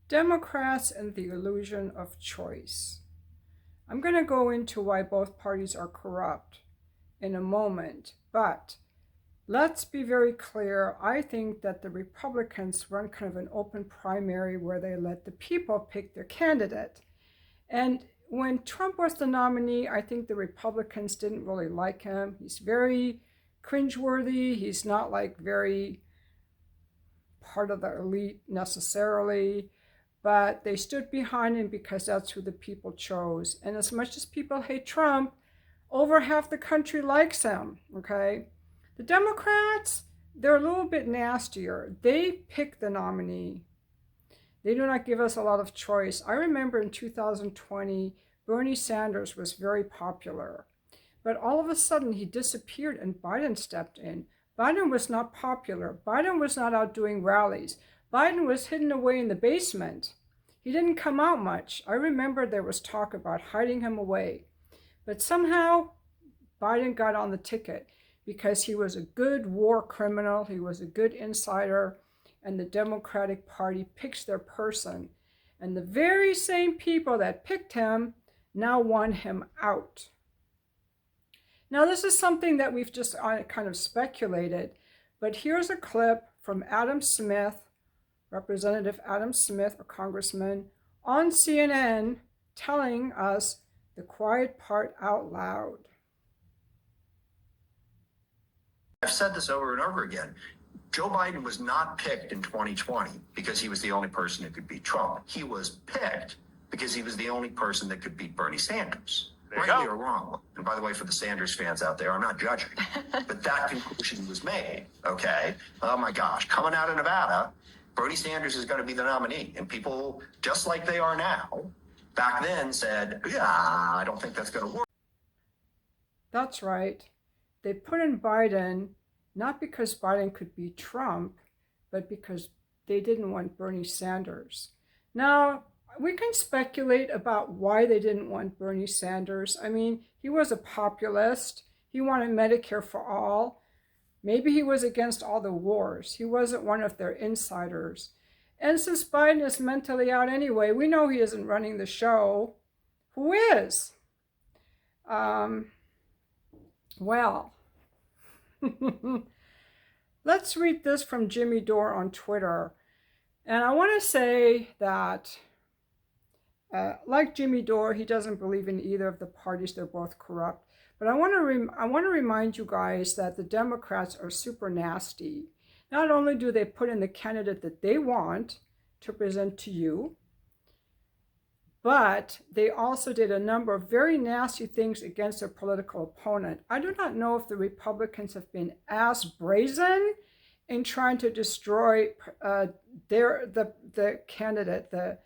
Democrats and the illusion of choice. I'm going to go into why both parties are corrupt in a moment, but let's be very clear. I think that the Republicans run kind of an open primary where they let the people pick their candidate. And when Trump was the nominee, I think the Republicans didn't really like him. He's very cringeworthy. He's not like very part of the elite necessarily, but they stood behind him because that's who the people chose. And as much as people hate Trump, over half the country likes him, okay? The Democrats, they're a little bit nastier. They pick the nominee. They do not give us a lot of choice. I remember in 2020, Bernie Sanders was very popular, but all of a sudden he disappeared and Biden stepped in. Biden was not popular. Biden was not out doing rallies. Biden was hidden away in the basement. He didn't come out much. I remember there was talk about hiding him away. But somehow Biden got on the ticket because he was a good war criminal. He was a good insider. And the Democratic Party picks their person. And the very same people that picked him now want him out. Now, this is something that we've just kind of speculated, but here's a clip from Adam Smith, Representative Adam Smith, a congressman, on CNN telling us the quiet part out loud. I've said this over and over again. Joe Biden was not picked in 2020 because he was the only person who could beat Trump. He was picked because he was the only person that could beat Bernie Sanders. Rightly or wrong. And by the way, for the Sanders fans out there, I'm not judging. But that conclusion was made, okay? Oh my gosh, coming out of Nevada, Bernie Sanders is going to be the nominee. And people, just like they are now, back then said, yeah, I don't think that's going to work. That's right. They put in Biden, not because Biden could beat Trump, but because they didn't want Bernie Sanders. Now, we can speculate about why they didn't want Bernie Sanders. I mean, he was a populist. He wanted Medicare for all. Maybe he was against all the wars. He wasn't one of their insiders. And since Biden is mentally out anyway, we know he isn't running the show. Who is? Well, let's read this from Jimmy Dore on Twitter. And I want to say that like Jimmy Dore, he doesn't believe in either of the parties. They're both corrupt. But I want to remind you guys that the Democrats are super nasty. Not only do they put in the candidate that they want to present to you, but they also did a number of very nasty things against their political opponent. I do not know if the Republicans have been as brazen in trying to destroy the candidate, the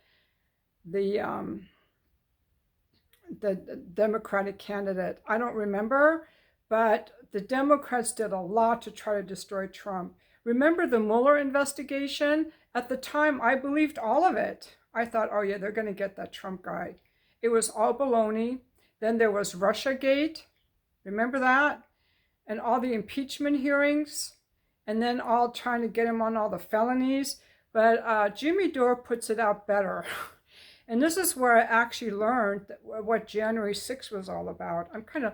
Democratic candidate. I don't remember, but the Democrats did a lot to try to destroy Trump. Remember the Mueller investigation? At the time, I believed all of it. I thought, oh yeah, they're going to get that Trump guy. It was all baloney. Then there was Russiagate. Remember that? And all the impeachment hearings. And then all trying to get him on all the felonies. But Jimmy Dore puts it out better. And this is where I actually learned what January 6th was all about. I'm kind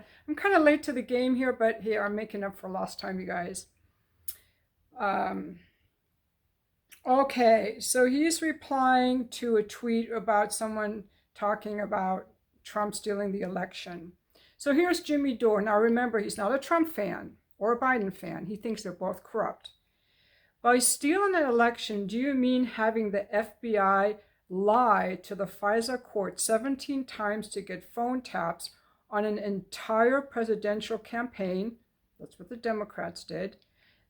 of late to the game here, but here I'm making up for lost time, you guys. Okay, so he's replying to a tweet about someone talking about Trump stealing the election. So here's Jimmy Dore. Now remember, he's not a Trump fan or a Biden fan. He thinks they're both corrupt. By stealing an election, do you mean having the FBI lie to the FISA court 17 times to get phone taps on an entire presidential campaign? That's what the Democrats did.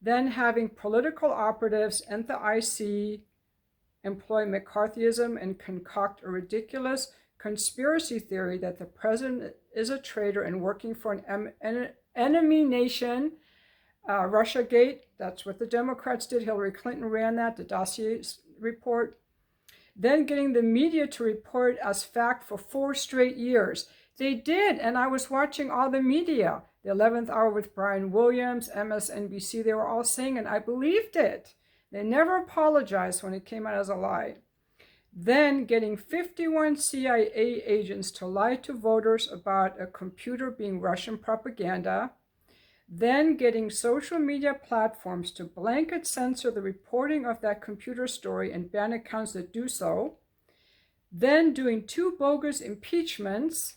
Then having political operatives and the IC employ McCarthyism and concoct a ridiculous conspiracy theory that the president is a traitor and working for an enemy nation. Russiagate, that's what the Democrats did. Hillary Clinton ran that, the dossier report. Then getting the media to report as fact for 4 straight years. They did, and I was watching all the media. The 11th Hour with Brian Williams, MSNBC, they were all saying, and I believed it. They never apologized when it came out as a lie. then getting 51 CIA agents to lie to voters about a computer being Russian propaganda, then getting social media platforms to blanket censor the reporting of that computer story and ban accounts that do so, then doing 2 bogus impeachments,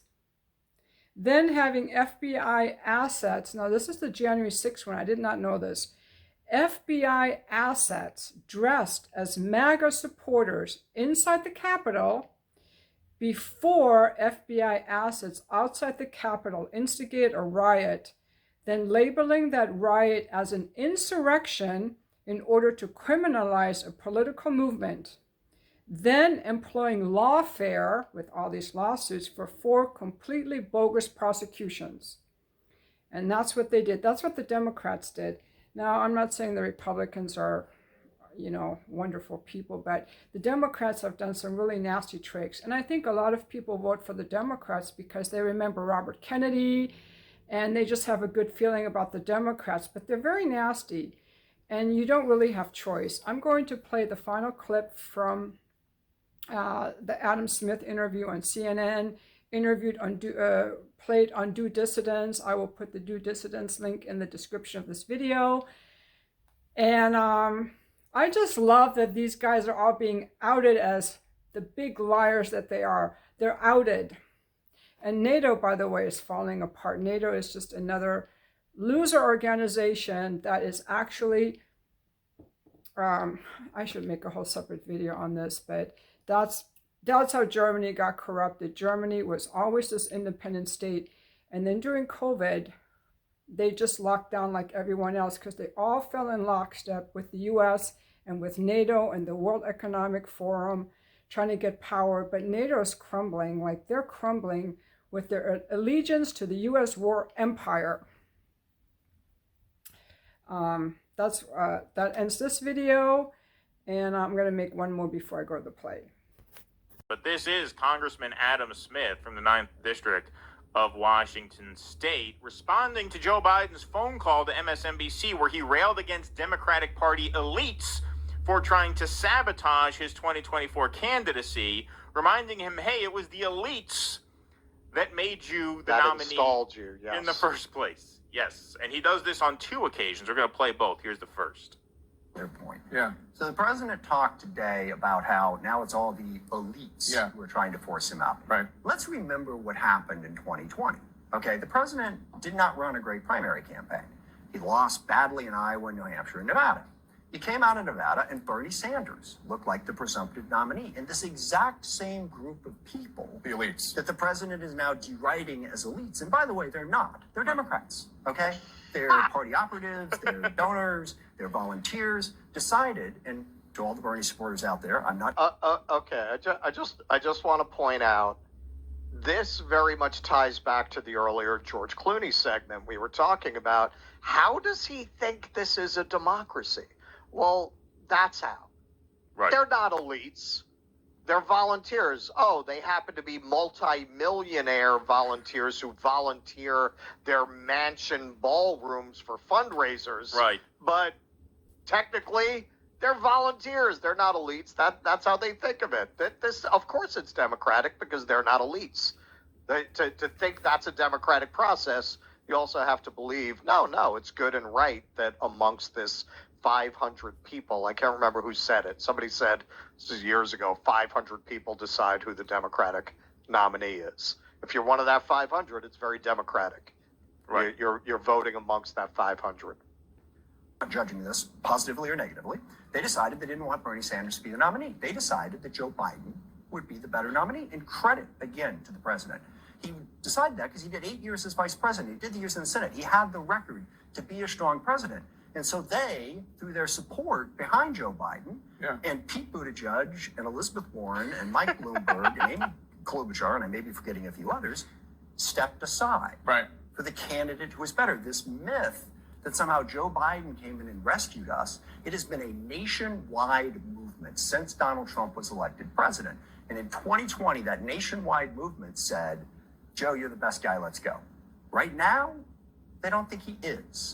then having FBI assets. Now, this is the January 6th one. I did not know this. FBI assets dressed as MAGA supporters inside the Capitol before FBI assets outside the Capitol instigate a riot, then labeling that riot as an insurrection in order to criminalize a political movement, then employing lawfare with all these lawsuits for 4 completely bogus prosecutions. And that's what they did. That's what the Democrats did. Now, I'm not saying the Republicans are, wonderful people, but the Democrats have done some really nasty tricks. And I think a lot of people vote for the Democrats because they remember Robert Kennedy, and they just have a good feeling about the Democrats, but they're very nasty, and you don't really have choice. I'm going to play the final clip from the Adam Smith interview on CNN, played on Due Dissidents. I will put the Due Dissidents link in the description of this video. And I just love that these guys are all being outed as the big liars that they are. They're outed. And NATO, by the way, is falling apart. NATO is just another loser organization that is actually, I should make a whole separate video on this, but that's how Germany got corrupted. Germany was always this independent state. And then during COVID, they just locked down like everyone else because they all fell in lockstep with the US and with NATO and the World Economic Forum trying to get power. But NATO is crumbling, like they're crumbling with their allegiance to the US war empire. That ends this video, and I'm going to make one more before I go to the play. But this is Congressman Adam Smith from the 9th District of Washington State responding to Joe Biden's phone call to MSNBC where he railed against Democratic Party elites for trying to sabotage his 2024 candidacy, reminding him, hey, it was the elites that made you the nominee installed you, yes, in the first place. Yes, and he does this on 2 occasions. We're going to play both. Here's the first. Their point. Yeah. So the president talked today about how now it's all the elites who are trying to force him out. Right. Let's remember what happened in 2020. Okay, the president did not run a great primary campaign. He lost badly in Iowa, New Hampshire, and Nevada. He came out of Nevada, and Bernie Sanders looked like the presumptive nominee. And this exact same group of people, The elites. that the president is now deriding as elites. And by the way, they're not. They're Democrats, okay? They're party operatives, they're donors, they're volunteers, decided, and to all the Bernie supporters out there, I'm not... Okay, I just want to point out, this very much ties back to the earlier George Clooney segment we were talking about. How does he think this is a democracy? Well, that's how. Right. They're not elites. They're volunteers. Oh, they happen to be multi-millionaire volunteers who volunteer their mansion ballrooms for fundraisers. Right. But technically, they're volunteers. They're not elites. That's how they think of it. This, of course, it's democratic because they're not elites. To think that's a democratic process, you also have to believe, no, it's good and right that amongst this 500 people, I can't remember who said it. Somebody said, this is years ago, 500 people decide who the Democratic nominee is. If you're one of that 500, it's very democratic. Right. You're voting amongst that 500. Judging this positively or negatively, they decided they didn't want Bernie Sanders to be the nominee. They decided that Joe Biden would be the better nominee. And credit, again, to the president. He decided that because he did 8 years as vice president. He did the years in the Senate. He had the record to be a strong president. And so they, through their support behind Joe Biden, and Pete Buttigieg and Elizabeth Warren and Mike Bloomberg and Amy Klobuchar, and I may be forgetting a few others, stepped aside for the candidate who was better. This myth that somehow Joe Biden came in and rescued us, it has been a nationwide movement since Donald Trump was elected president. And in 2020, that nationwide movement said, Joe, you're the best guy, let's go. Right now, they don't think he is.